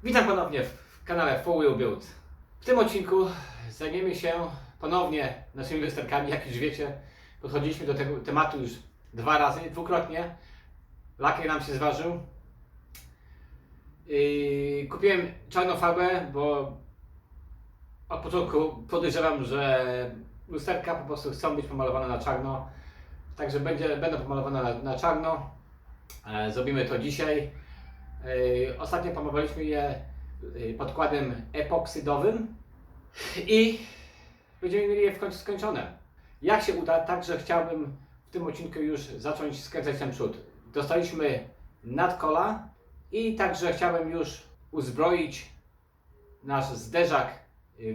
Witam ponownie w kanale 4Wheel Build. W tym odcinku zajmiemy się ponownie naszymi lusterkami. Jak już wiecie, podchodziliśmy do tego tematu już dwukrotnie. Lakier nam się zważył. Kupiłem czarną farbę, bo od początku podejrzewam, że lusterka po prostu chcą być pomalowane na czarno. Także będą pomalowane na czarno. Zrobimy to dzisiaj. Ostatnio pomalowaliśmy je podkładem epoksydowym i będziemy mieli je w końcu skończone. Jak się uda, także chciałbym w tym odcinku już zacząć skręcać ten przód. Dostaliśmy nadkola i także chciałem już uzbroić nasz zderzak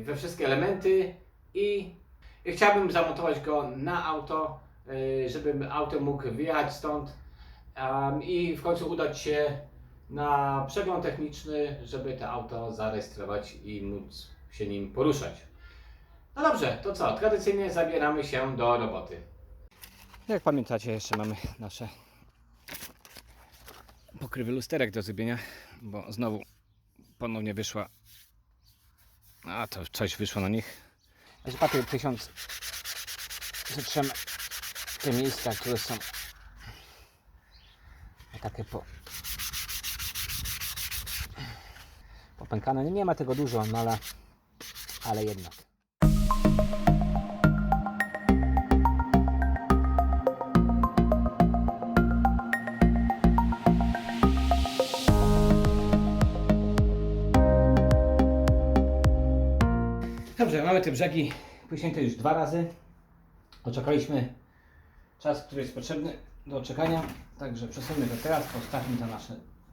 we wszystkie elementy i chciałbym zamontować go na auto, żebym autem mógł wyjechać stąd i w końcu udać się na przegląd techniczny, żeby to auto zarejestrować i móc się nim poruszać. No dobrze, to co? Tradycyjnie zabieramy się do roboty. Jak pamiętacie, jeszcze mamy nasze pokrywy lusterek do zrobienia, bo znowu ponownie wyszła, a to coś wyszło na nich. Jeszcze papier 1000 zatrzemy te miejsca, które są takie popękane. Nie ma tego dużo, no ale jednak. Dobrze, mamy te brzegi płyśnięte już 2 razy. Oczekaliśmy czas, który jest potrzebny do oczekania. Także przesuńmy to teraz, postawmy to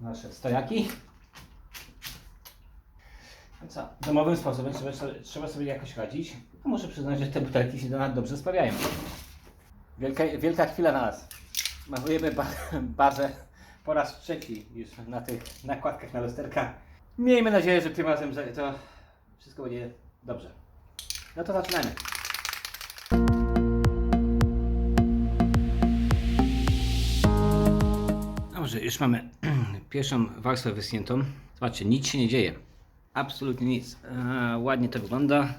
nasze stojaki. No co, domowym sposobem trzeba sobie jakoś radzić. A muszę przyznać, że te butelki się do nas dobrze sprawiają. Wielka chwila na nas. Malujemy bazę po raz trzeci już na tych nakładkach na lusterka. Miejmy nadzieję, że tym razem to wszystko będzie dobrze. No to zaczynamy. Dobrze, już mamy pierwszą warstwę wyschniętą. Zobaczcie, nic się nie dzieje. Absolutnie nic. Ładnie to wygląda.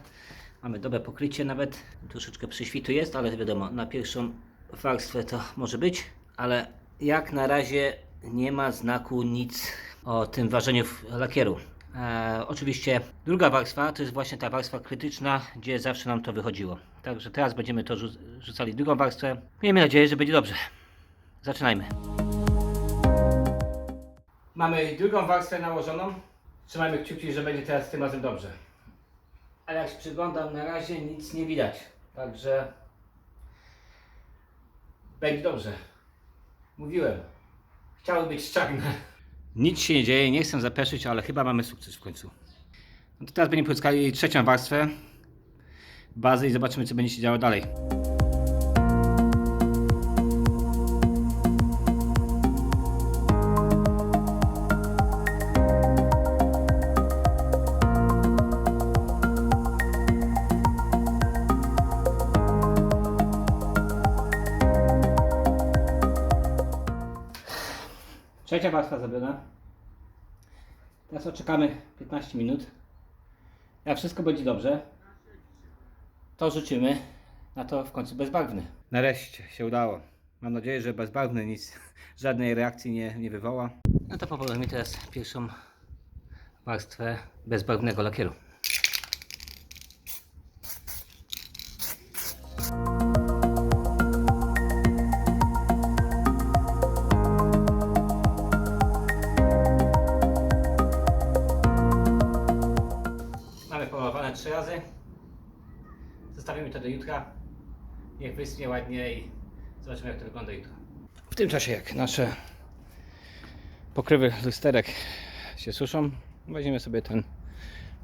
Mamy dobre pokrycie nawet. Troszeczkę przyświtu jest, ale wiadomo, na pierwszą warstwę to może być. Ale jak na razie nie ma znaku nic o tym ważeniu lakieru. Oczywiście druga warstwa to jest właśnie ta warstwa krytyczna, gdzie zawsze nam to wychodziło. Także teraz będziemy to rzucali drugą warstwę. Miejmy nadzieję, że będzie dobrze. Zaczynajmy. Mamy drugą warstwę nałożoną. Trzymajmy kciuki, że będzie teraz tym razem dobrze. Ale jak się przyglądam, na razie nic nie widać. Także będzie dobrze. Mówiłem. Chciały być czarne. Nic się nie dzieje, nie chcę zapeszyć, ale chyba mamy sukces w końcu. No to teraz będziemy pozyskali trzecią warstwę bazy i zobaczymy, co będzie się działo dalej. Trzecia warstwa zrobiona. Teraz odczekamy 15 minut. Jak wszystko będzie dobrze, to życzymy na to w końcu bezbarwny. Nareszcie się udało. Mam nadzieję, że bezbarwny nic, żadnej reakcji nie wywoła. No to pomalujmy teraz pierwszą warstwę bezbarwnego lakieru. Pomalowane 3 razy. Zostawimy to do jutra. Niech wyschnie ładnie i zobaczymy, jak to wygląda jutro. W tym czasie, jak nasze pokrywy lusterek się suszą, weźmiemy sobie ten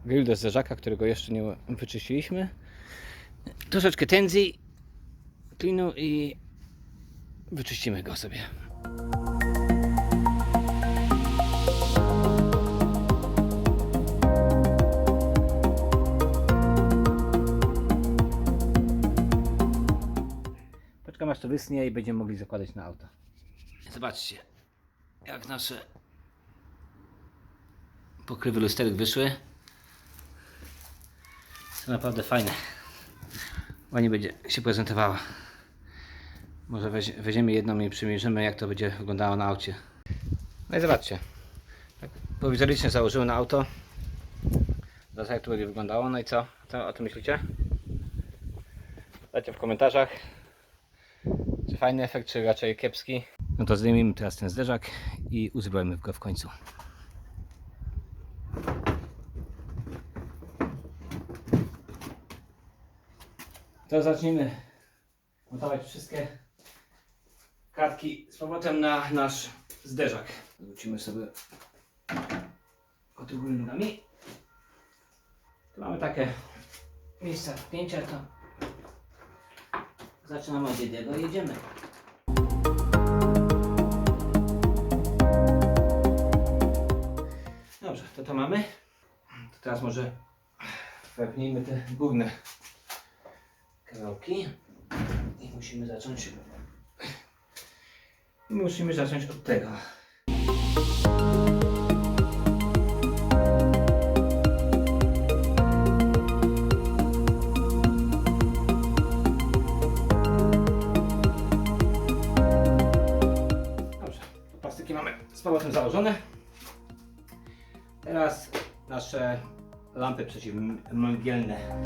grill do zderzaka, którego jeszcze nie wyczyściliśmy. Troszeczkę tędzi, klinu i wyczyścimy go sobie. Aż to wyschnie i będziemy mogli zakładać na auto. Zobaczcie, jak nasze pokrywy lusterek wyszły. Są naprawdę fajne. Ładnie będzie się prezentowała. Może weźmiemy jedną i przymierzymy, jak to będzie wyglądało na aucie. No i zobaczcie. Tak prowizorycznie założyłem na auto. Zobaczcie, jak to będzie wyglądało. No i co? Co o tym myślicie? Dajcie w komentarzach, czy fajny efekt, czy raczej kiepski. No to zdejmijmy teraz ten zderzak i uzbrojmy go w końcu. To zacznijmy montować wszystkie kartki z powrotem na nasz zderzak. Zwrócimy sobie od góry nogami. Tu mamy takie miejsca wpięcia, to zaczynamy od jednego i jedziemy. Dobrze, to mamy. To teraz może wepnijmy te górne kawałki i musimy zacząć od tego. Dobrze, plastyki mamy z powrotem założone. Teraz nasze lampy przeciwmgnielne.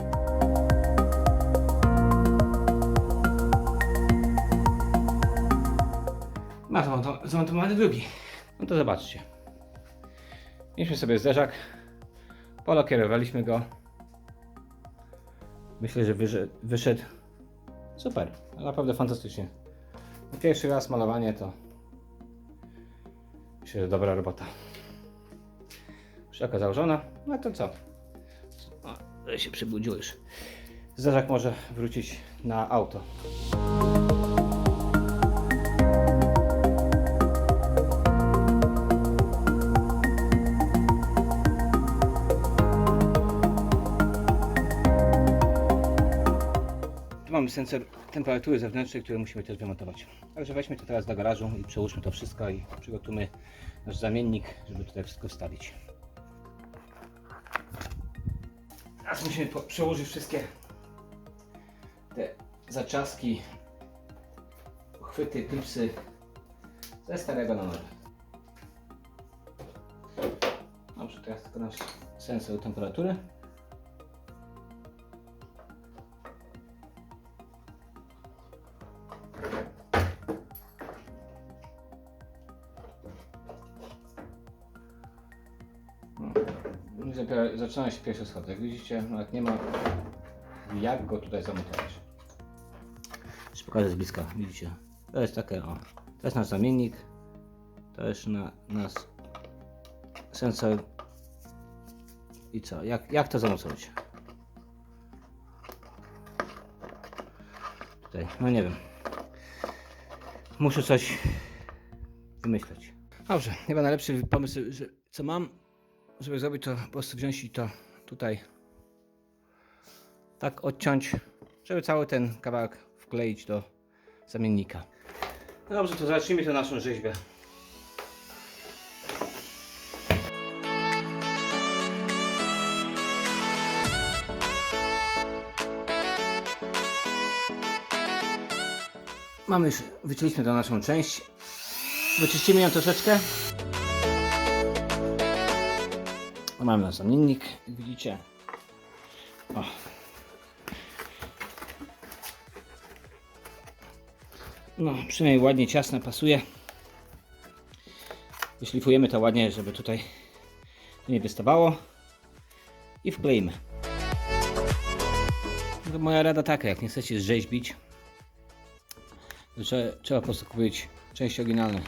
Ma zamontowany drugi. No to zobaczcie. Mieliśmy sobie zderzak. Polakierowaliśmy go. Myślę, że wyszedł super. Naprawdę fantastycznie. Na pierwszy raz malowanie to myślę, że dobra robota. Szlaka założona. No to co? O, się przybudził już. Zderzak może wrócić na auto. Tu mamy sensor temperatury zewnętrznej, który musimy też wymontować. Także weźmy to teraz do garażu i przełóżmy to wszystko i przygotujmy nasz zamiennik, żeby tutaj wszystko wstawić. Teraz musimy przełożyć wszystkie te zaczaski, uchwyty, klipsy ze starego na nowe. Dobrze, teraz tylko nasz sensor temperatury. Zaczyna się pierwszy schod. Jak widzicie, nawet nie ma jak go tutaj zamontować. Jeszcze pokażę z bliska. Widzicie? To jest takie, o. To jest nasz zamiennik. To jest nasz sensor. I co? Jak to zamontować? Tutaj, no nie wiem. Muszę coś wymyśleć. Dobrze, chyba najlepszy pomysł, co mam, żeby zrobić to, po prostu wziąć i to tutaj tak odciąć, żeby cały ten kawałek wkleić do zamiennika. No dobrze, to zacznijmy tę naszą rzeźbę. Mamy już, wycięliśmy tę naszą część. Wyczyścimy ją troszeczkę. Mamy nasz zamiennik, jak widzicie. O. No, przynajmniej ładnie ciasno pasuje. Wyszlifujemy to ładnie, żeby tutaj nie wystawało. I wkleimy. To moja rada taka, jak nie chcecie zrzeźbić, to trzeba po prostu kupić części oryginalne.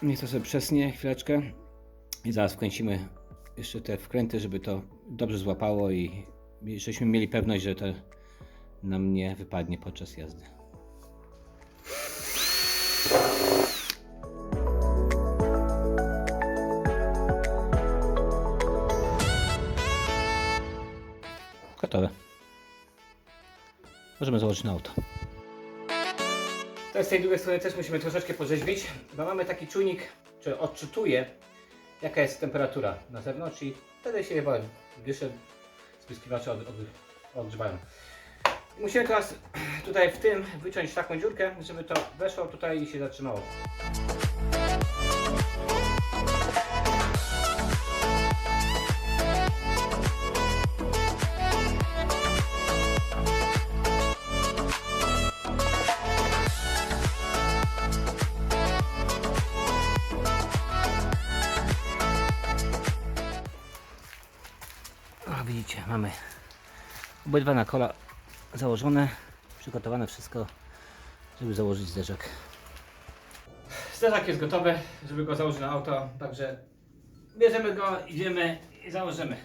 Niech to sobie przesnie chwileczkę i zaraz wkręcimy jeszcze te wkręty, żeby to dobrze złapało i żebyśmy mieli pewność, że to nam nie wypadnie podczas jazdy. Gotowe. Możemy założyć na auto. Teraz z tej drugiej strony też musimy troszeczkę porzeźbić, bo mamy taki czujnik, który odczytuje, jaka jest temperatura na zewnątrz i wtedy się chyba dysze, spryskiwacze odgrzewają. Musimy teraz tutaj w tym wyciąć taką dziurkę, żeby to weszło tutaj i się zatrzymało. O, widzicie, mamy obydwa na kola założone, przygotowane wszystko, żeby założyć zderzak. Zderzak jest gotowy, żeby go założyć na auto, także bierzemy go, idziemy i założymy.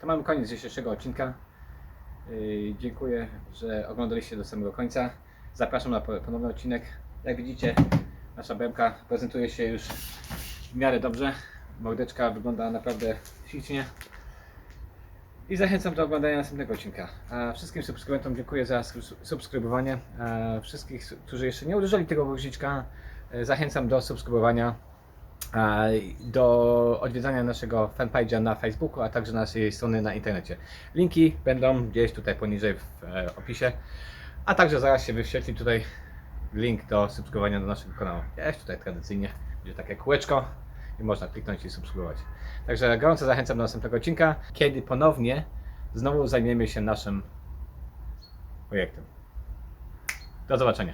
To mamy koniec dzisiejszego odcinka. Dziękuję, że oglądaliście do samego końca. Zapraszam na ponowny odcinek. Jak widzicie, nasza BMK prezentuje się już w miarę dobrze. Mordeczka wygląda naprawdę ślicznie. I zachęcam do oglądania następnego odcinka. A wszystkim subskrybentom dziękuję za subskrybowanie. A wszystkich, którzy jeszcze nie uderzyli tego guziczka, zachęcam do subskrybowania, do odwiedzania naszego fanpage'a na Facebooku, a także naszej strony na internecie. Linki będą gdzieś tutaj poniżej w opisie, a także zaraz się wyświetli tutaj link do subskrybowania do naszego kanału. Jest tutaj tradycyjnie, będzie takie kółeczko i można kliknąć i subskrybować. Także gorąco zachęcam do następnego odcinka, kiedy ponownie znowu zajmiemy się naszym projektem. Do zobaczenia.